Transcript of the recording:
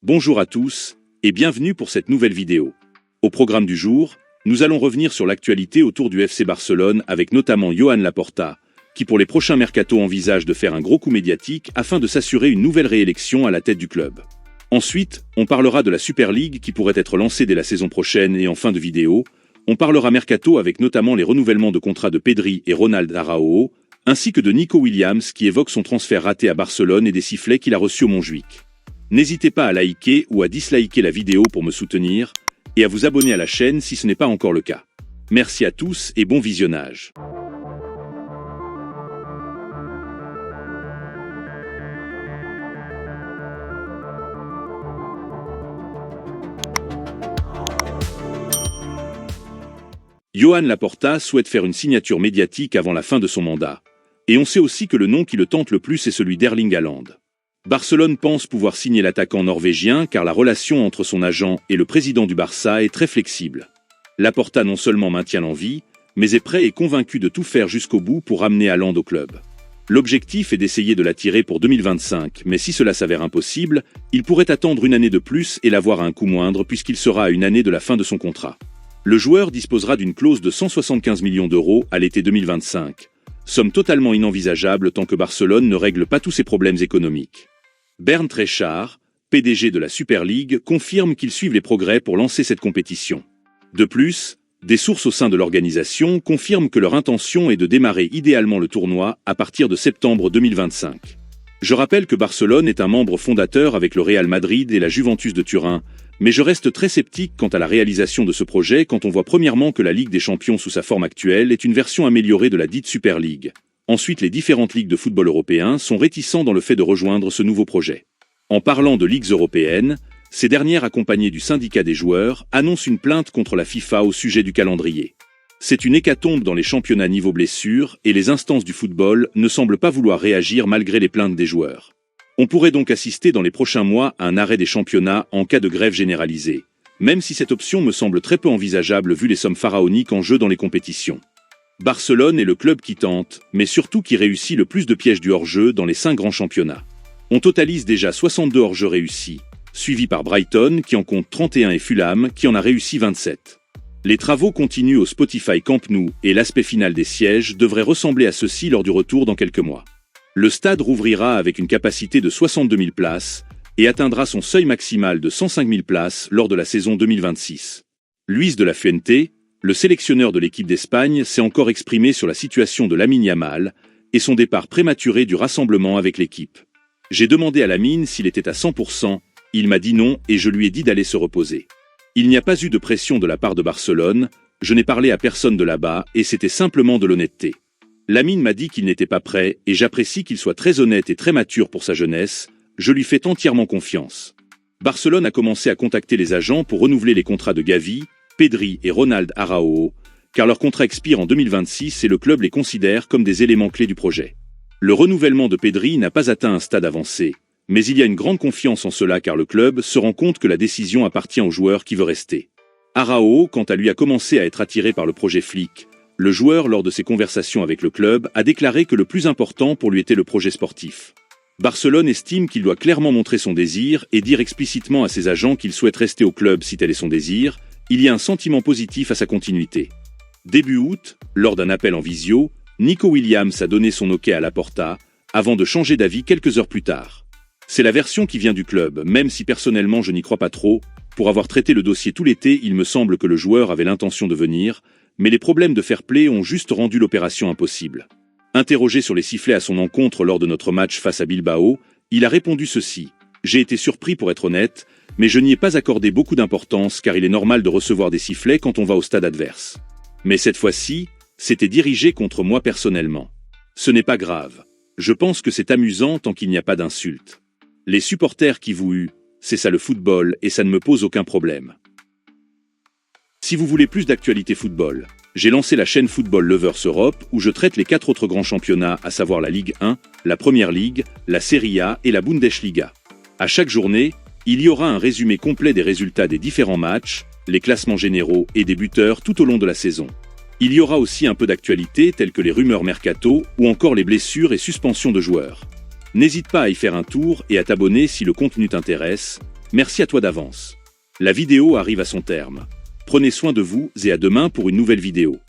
Bonjour à tous, et bienvenue pour cette nouvelle vidéo. Au programme du jour, nous allons revenir sur l'actualité autour du FC Barcelone avec notamment Joan Laporta, qui pour les prochains mercatos envisage de faire un gros coup médiatique afin de s'assurer une nouvelle réélection à la tête du club. Ensuite, on parlera de la Super League qui pourrait être lancée dès la saison prochaine et en fin de vidéo, on parlera mercato avec notamment les renouvellements de contrats de Pedri et Ronald Araujo, ainsi que de Nico Williams qui évoque son transfert raté à Barcelone et des sifflets qu'il a reçus au Montjuïc. N'hésitez pas à liker ou à disliker la vidéo pour me soutenir, et à vous abonner à la chaîne si ce n'est pas encore le cas. Merci à tous et bon visionnage. Joan Laporta souhaite faire une signature médiatique avant la fin de son mandat. Et on sait aussi que le nom qui le tente le plus est celui d'Erling Haaland. Barcelone pense pouvoir signer l'attaquant norvégien car la relation entre son agent et le président du Barça est très flexible. Laporta non seulement maintient l'envie, mais est prêt et convaincu de tout faire jusqu'au bout pour ramener Haaland au club. L'objectif est d'essayer de l'attirer pour 2025, mais si cela s'avère impossible, il pourrait attendre une année de plus et l'avoir à un coût moindre puisqu'il sera à une année de la fin de son contrat. Le joueur disposera d'une clause de 175 millions d'euros à l'été 2025, somme totalement inenvisageable tant que Barcelone ne règle pas tous ses problèmes économiques. Bernd Reichart, PDG de la Super League, confirme qu'ils suivent les progrès pour lancer cette compétition. De plus, des sources au sein de l'organisation confirment que leur intention est de démarrer idéalement le tournoi à partir de septembre 2025. Je rappelle que Barcelone est un membre fondateur avec le Real Madrid et la Juventus de Turin, mais je reste très sceptique quant à la réalisation de ce projet quand on voit premièrement que la Ligue des Champions sous sa forme actuelle est une version améliorée de la dite Super League. Ensuite, les différentes ligues de football européens sont réticents dans le fait de rejoindre ce nouveau projet. En parlant de ligues européennes, ces dernières accompagnées du syndicat des joueurs annoncent une plainte contre la FIFA au sujet du calendrier. C'est une hécatombe dans les championnats niveau blessure et les instances du football ne semblent pas vouloir réagir malgré les plaintes des joueurs. On pourrait donc assister dans les prochains mois à un arrêt des championnats en cas de grève généralisée, même si cette option me semble très peu envisageable vu les sommes pharaoniques en jeu dans les compétitions. Barcelone est le club qui tente, mais surtout qui réussit le plus de pièges du hors-jeu dans les 5 grands championnats. On totalise déjà 62 hors-jeu réussis, suivi par Brighton qui en compte 31 et Fulham qui en a réussi 27. Les travaux continuent au Spotify Camp Nou et l'aspect final des sièges devrait ressembler à ceci lors du retour dans quelques mois. Le stade rouvrira avec une capacité de 62 000 places et atteindra son seuil maximal de 105 000 places lors de la saison 2026. Luis de la Fuente, le sélectionneur de l'équipe d'Espagne, s'est encore exprimé sur la situation de Lamine Yamal et son départ prématuré du rassemblement avec l'équipe. J'ai demandé à Lamine s'il était à 100%, il m'a dit non et je lui ai dit d'aller se reposer. Il n'y a pas eu de pression de la part de Barcelone, je n'ai parlé à personne de là-bas et c'était simplement de l'honnêteté. Lamine m'a dit qu'il n'était pas prêt et j'apprécie qu'il soit très honnête et très mature pour sa jeunesse, je lui fais entièrement confiance. Barcelone a commencé à contacter les agents pour renouveler les contrats de Gavi, Pedri et Ronald Araujo, car leur contrat expire en 2026 et le club les considère comme des éléments clés du projet. Le renouvellement de Pedri n'a pas atteint un stade avancé, mais il y a une grande confiance en cela car le club se rend compte que la décision appartient au joueur qui veut rester. Araujo, quant à lui, a commencé à être attiré par le projet Flick. Le joueur, lors de ses conversations avec le club, a déclaré que le plus important pour lui était le projet sportif. Barcelone estime qu'il doit clairement montrer son désir et dire explicitement à ses agents qu'il souhaite rester au club si tel est son désir. Il y a un sentiment positif à sa continuité. Début août, lors d'un appel en visio, Nico Williams a donné son OK à Laporta, avant de changer d'avis quelques heures plus tard. C'est la version qui vient du club, même si personnellement je n'y crois pas trop. Pour avoir traité le dossier tout l'été, il me semble que le joueur avait l'intention de venir, mais les problèmes de fair play ont juste rendu l'opération impossible. Interrogé sur les sifflets à son encontre lors de notre match face à Bilbao, il a répondu ceci. J'ai été surpris pour être honnête, mais je n'y ai pas accordé beaucoup d'importance car il est normal de recevoir des sifflets quand on va au stade adverse. Mais cette fois-ci, c'était dirigé contre moi personnellement. Ce n'est pas grave. Je pense que c'est amusant tant qu'il n'y a pas d'insultes. Les supporters qui vous huent, c'est ça le football et ça ne me pose aucun problème. Si vous voulez plus d'actualité football, j'ai lancé la chaîne Football Lovers Europe où je traite les 4 autres grands championnats, à savoir la Ligue 1, la Première Ligue, la Serie A et la Bundesliga. À chaque journée, il y aura un résumé complet des résultats des différents matchs, les classements généraux et des buteurs tout au long de la saison. Il y aura aussi un peu d'actualité telles que les rumeurs mercato ou encore les blessures et suspensions de joueurs. N'hésite pas à y faire un tour et à t'abonner si le contenu t'intéresse. Merci à toi d'avance. La vidéo arrive à son terme. Prenez soin de vous et à demain pour une nouvelle vidéo.